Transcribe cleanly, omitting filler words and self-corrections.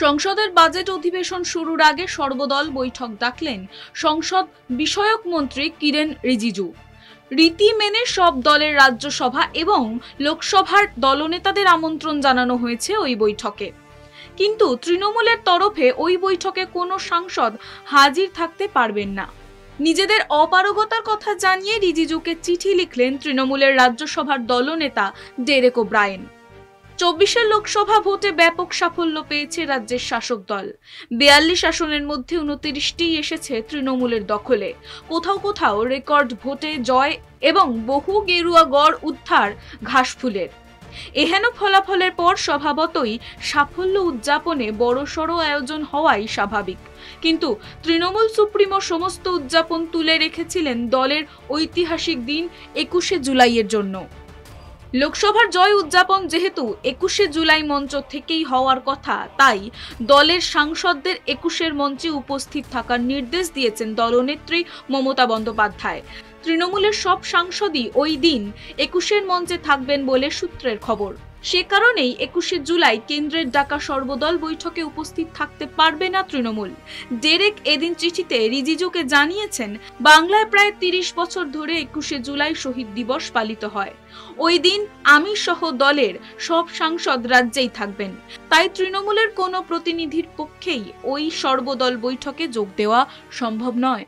সংসদের বাজেট অধিবেশন শুরুর আগে সর্বদল বৈঠক ডাকলেন সংসদ বিষয়ক মন্ত্রী কিরেন রিজিজু। রীতি মেনে সব দলের রাজ্যসভা এবং লোকসভার দলনেতাদের আমন্ত্রণ জানানো হয়েছে ওই বৈঠকে। কিন্তু তৃণমূলের তরফে ওই বৈঠকে কোনো সাংসদ হাজির থাকতে পারবেন না। নিজেদের অপারগতার কথা জানিয়ে রিজিজুকে চিঠি লিখলেন তৃণমূলের রাজ্যসভার দলনেতা ডেরেক ওব্রায়েন। 24 লোকসভা ভোটে ব্যাপক সাফল্য পেয়েছে রাজ্যের শাসক দল। 42 আসনের মধ্যে 29টি এসেছে তৃণমূলের দখলে। কোথাও কোথাও রেকর্ড ভোটে জয় এবং বহু গেরুয়া গড় উদ্ধার ঘাসফুলের। এহেন ফলাফলের পর স্বভাবতই সাফল্য উদযাপনে বড়সড় আয়োজন হওয়াই স্বাভাবিক। কিন্তু তৃণমূল সুপ্রিমো সমস্ত উদযাপন তুলে রেখেছিলেন দলের ঐতিহাসিক দিন 21শে জুলাইয়ের জন্য। লোকসভার জয় উদযাপন যেহেতু 21শে জুলাই মঞ্চ থেকেই হওয়ার কথা, তাই দলের সাংসদদের 21এর মঞ্চে উপস্থিত থাকার নির্দেশ দিয়েছেন দলনেত্রী মমতা বন্দ্যোপাধ্যায়। তৃণমূলের সব সাংসদই ওই দিন 21এর মঞ্চে থাকবেন বলে সূত্রের খবর। সে কারণেই 21শে জুলাই কেন্দ্রের ডাকা সর্বদল বৈঠকে উপস্থিত থাকতে পারবে না তৃণমূল। ডেরেক এদিন চিঠিতে রিজিজুকে জানিয়েছেন, বাংলায় প্রায় 30 বছর ধরে 21শে জুলাই শহীদ দিবস পালিত হয়। ওই দিন আমি সহ দলের সব সাংসদ রাজ্যেই থাকবেন। তাই তৃণমূলের কোনো প্রতিনিধির পক্ষেই ওই সর্বদল বৈঠকে যোগ দেওয়া সম্ভব নয়।